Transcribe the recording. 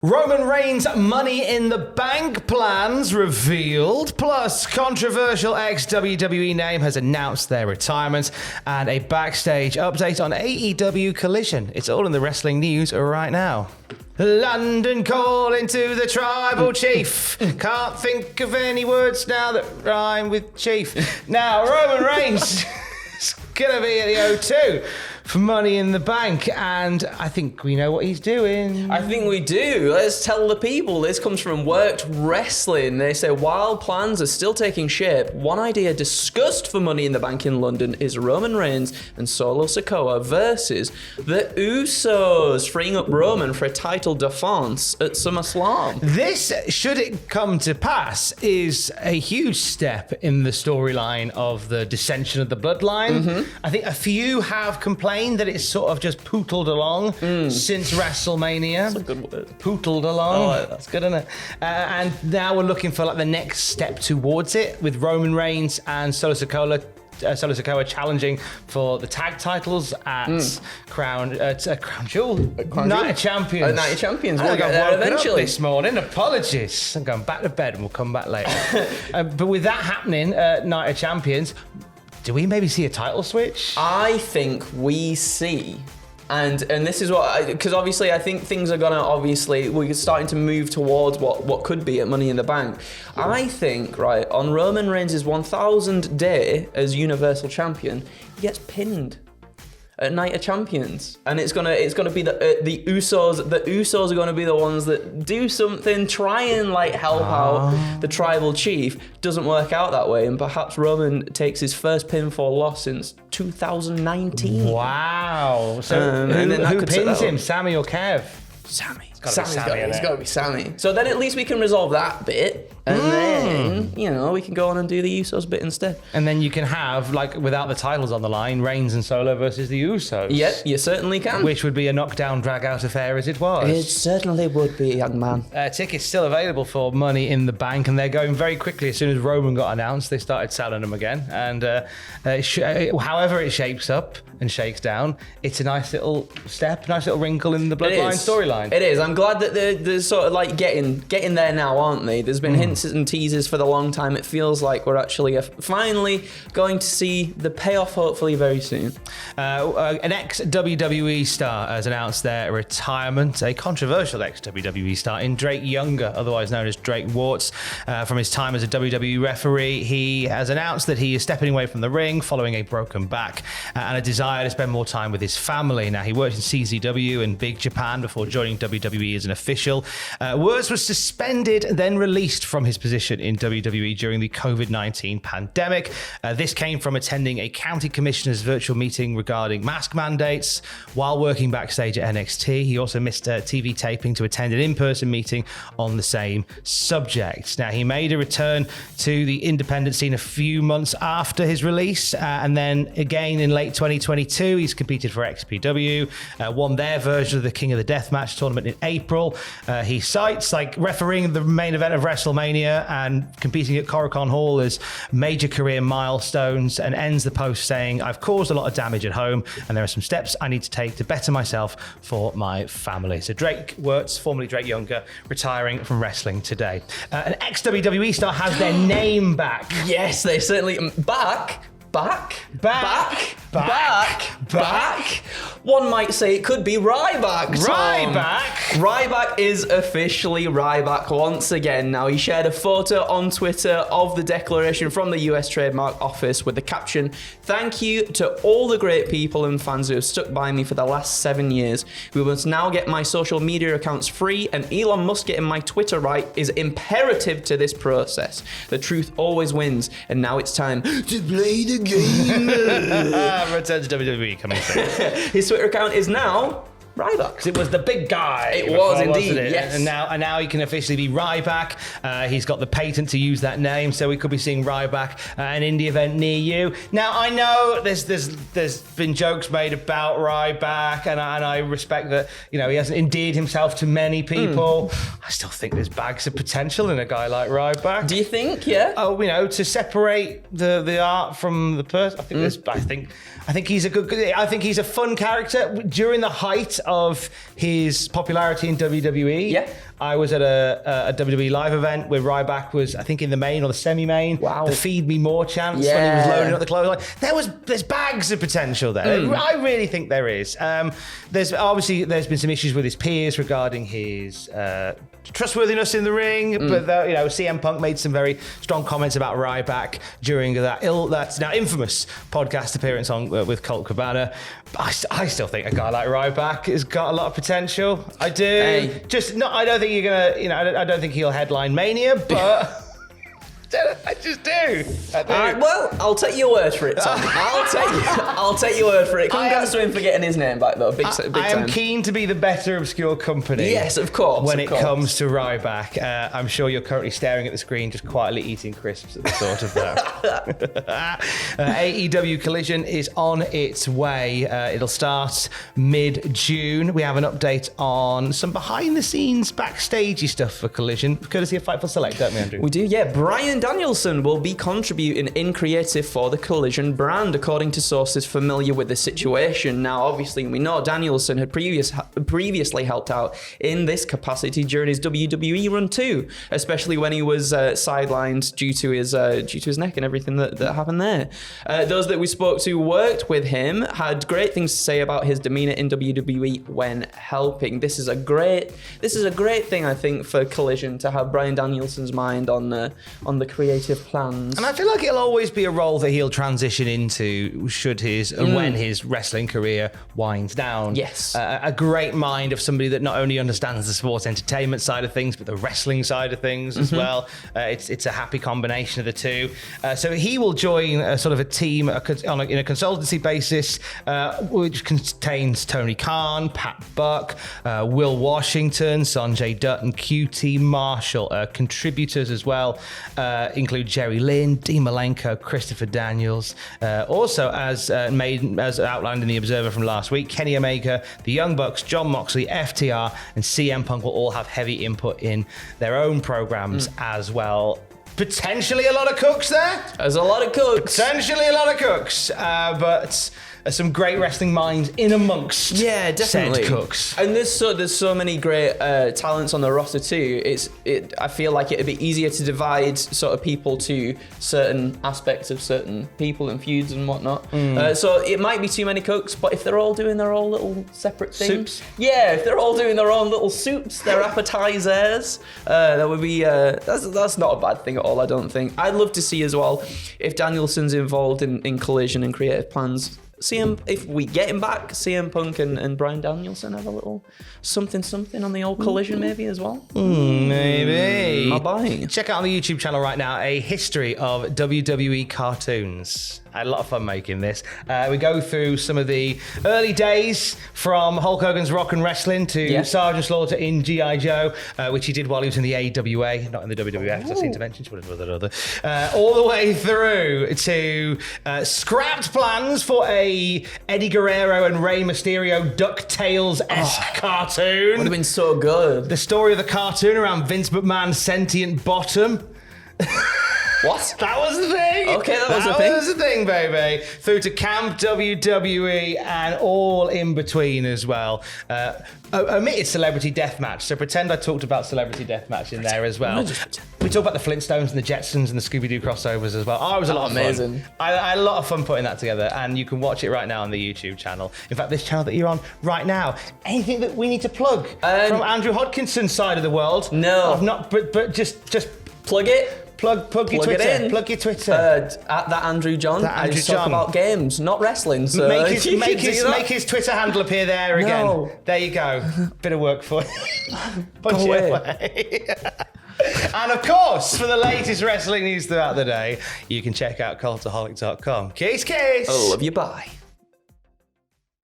Roman Reigns' Money in the Bank plans revealed, plus controversial ex-WWE name has announced their retirement, and a backstage update on AEW Collision. It's all in the wrestling news right now. London calling to the tribal chief. Can't think of any words now that rhyme with chief. Now, Roman Reigns is going to be at the O2 for Money in the Bank, and I think we know what he's doing. I think we do. Let's tell the people. This comes from Worked Wrestling. They say, while plans are still taking shape, one idea discussed for Money in the Bank in London is Roman Reigns and Solo Sikoa versus the Usos, freeing up Roman for a title defense at SummerSlam. This, should it come to pass, is a huge step in the storyline of the dissension of the bloodline. Mm-hmm. I think a few have complained that it's sort of just pootled along since WrestleMania. That's a good word. Pootled along. Oh, that's good, isn't it? And now we're looking for like the next step towards it, with Roman Reigns and Solo Sikoa challenging for the tag titles at Crown Jewel. Night of Champions. Night of Champions. We'll I get there eventually. Up this morning. Apologies. I'm going back to bed and we'll come back later. But with that happening, Night of Champions, do we maybe see a title switch? I think we see, and this is what, because obviously I think things are we're starting to move towards what could be at Money in the Bank. I think, right, on Roman Reigns' 1000th day as Universal Champion, he gets pinned at Night of Champions, and it's gonna be the Usos. The Usos are gonna be the ones that do something, try and like help out the tribal chief. Doesn't work out that way, and perhaps Roman takes his first pinfall loss since 2019. Wow! So who pins him, Sammy or Kev? Sammy. It's got to be Sammy. So then at least we can resolve that bit, and then, we can go on and do the Usos bit instead. And then you can have, like, without the titles on the line, Reigns and Solo versus the Usos. Yep, you certainly can. Which would be a knockdown, drag-out affair as it was. It certainly would be, young man. Tickets still available for Money in the Bank, and they're going very quickly. As soon as Roman got announced, they started selling them again. And however it shapes up and shakes down, it's a nice little step, nice little wrinkle in the Bloodline storyline. It is. I'm glad that they're sort of like getting there now, aren't they? There's been hints and teasers for the long time. It feels like we're actually finally going to see the payoff, hopefully very soon. An ex-WWE star has announced their retirement. A controversial ex-WWE star in Drake Younger, otherwise known as Drake Warts, from his time as a WWE referee. He has announced that he is stepping away from the ring following a broken back and a desire to spend more time with his family. Now, he worked in CZW and Big Japan before joining WWE as an official. Wirtz was suspended, then released from his position in WWE during the COVID-19 pandemic. This came from attending a county commissioner's virtual meeting regarding mask mandates while working backstage at NXT. He also missed TV taping to attend an in-person meeting on the same subject. Now, he made a return to the independent scene a few months after his release, and then again in late 2022, he's competed for XPW, won their version of the King of the Deathmatch tournament in April. He cites like refereeing the main event of WrestleMania and competing at Coricon Hall as major career milestones, and ends the post saying, "I've caused a lot of damage at home and there are some steps I need to take to better myself for my family." So Drake Wirtz, formerly Drake Younger, retiring from wrestling today. An ex-WWE star has their name back. Yes, they certainly back. One might say it could be Ryback. Ryback is officially Ryback once again. Now, he shared a photo on Twitter of the declaration from the US Trademark Office with the caption, "Thank you to all the great people and fans who have stuck by me for the last 7 years. We must now get my social media accounts free, and Elon Musk getting my Twitter right is imperative to this process. The truth always wins, and now it's time to play the game." Return to WWE coming soon. His Twitter account is now Ryback. Because it was the big guy. It was indeed, yes. And now he can officially be Ryback. He's got the patent to use that name, so we could be seeing Ryback at an indie event near you. Now, I know there's been jokes made about Ryback, and I respect that, he hasn't endeared himself to many people. I still think there's bags of potential in a guy like Ryback. Do you think? Yeah. Oh, to separate the art from the person. I think he's a fun character. During the height of his popularity in WWE. Yeah. I was at a WWE live event where Ryback was, I think, in the main or the semi-main. Wow. The Feed Me More chance when he was loading up the clothesline. There's bags of potential there. I really think there is. There's been some issues with his peers regarding his trustworthiness in the ring, but CM Punk made some very strong comments about Ryback during that's now infamous podcast appearance on with Colt Cabana. I still think a guy like Ryback has got a lot of potential. I do. Hey. I don't think you're gonna. I don't think he'll headline Mania, but. I just do. I do. Well, I'll take your word for it, Tom. I'll take your word for it. Congrats to him for getting his name back, though. Big time. I am keen to be the better obscure company. Yes, of course. When it comes to Ryback, I'm sure you're currently staring at the screen, just quietly eating crisps at the thought of that. AEW Collision is on its way. It'll start mid-June. We have an update on some behind-the-scenes, backstage stuff for Collision, courtesy of Fightful Select, don't we, Andrew? We do, yeah. Brian Danielson will be contributing in creative for the Collision brand, according to sources familiar with the situation. Now, obviously, we know Danielson had previously helped out in this capacity during his WWE run too, especially when he was sidelined due to his neck and everything that happened there. Those that we spoke to worked with him had great things to say about his demeanor in WWE when helping. This is a great thing, I think, for Collision to have Brian Danielson's mind on the creative plans. And I feel like it'll always be a role that he'll transition into should when his wrestling career winds down. Yes. A great mind of somebody that not only understands the sports entertainment side of things, but the wrestling side of things as well. It's a happy combination of the two. So he will join a sort of a team in a consultancy basis, which contains Tony Khan, Pat Buck, Will Washington, Sanjay Dutt, and QT Marshall. Contributors as well include Jerry Lynn, Dean Malenko, Christopher Daniels. Also, as outlined in the Observer from last week, Kenny Omega, the Young Bucks, John Moxley, FTR, and CM Punk will all have heavy input in their own programs as well. Potentially a lot of cooks there. There's a lot of cooks. Potentially a lot of cooks, but some great wrestling minds in amongst definitely said cooks. And there's so many great talents on the roster too. I feel like it'd be easier to divide sort of people to certain aspects of certain people and feuds and whatnot. So it might be too many cooks, but if they're all doing their own little separate things, soups. Yeah, if they're all doing their own little soups, their appetizers, that would be that's not a bad thing at all. I don't think. I'd love to see as well if Danielson's involved in Collision and creative plans. If we get him back, CM Punk and Brian Danielson have a little something on the old Collision maybe as well. Maybe. My boy. Check out on the YouTube channel right now a history of WWE cartoons. I had a lot of fun making this. We go through some of the early days from Hulk Hogan's Rock and Wrestling to Sergeant Slaughter in G.I. Joe, which he did while he was in the AWA, not in the WWF. I seem to mention all the way through to scrapped plans for a Eddie Guerrero and Rey Mysterio DuckTales-esque cartoon. Would have been so good. The story of the cartoon around Vince McMahon's sentient bottom. What? That was the thing. Okay, that was the thing, baby. Through to Camp WWE and all in between as well. Omitted Celebrity Deathmatch, so pretend I talked about Celebrity Deathmatch in there as well. We talked about the Flintstones and the Jetsons and the Scooby-Doo crossovers as well. Oh, it was a lot of amazing. fun. I had a lot of fun putting that together, and you can watch it right now on the YouTube channel. In fact, this channel that you're on right now. Anything that we need to plug from Andrew Hodkinson's side of the world? No. I've not, but just plug it. Plug your Twitter. It in. Plug your Twitter. At that Andrew John. I just talk about games, not wrestling. So make his Twitter handle appear there again. No. There you go. Bit of work for you. Punch Go it away. away. And of course, for the latest wrestling news throughout the day, you can check out cultaholic.com. Kiss, kiss. I love you. Bye.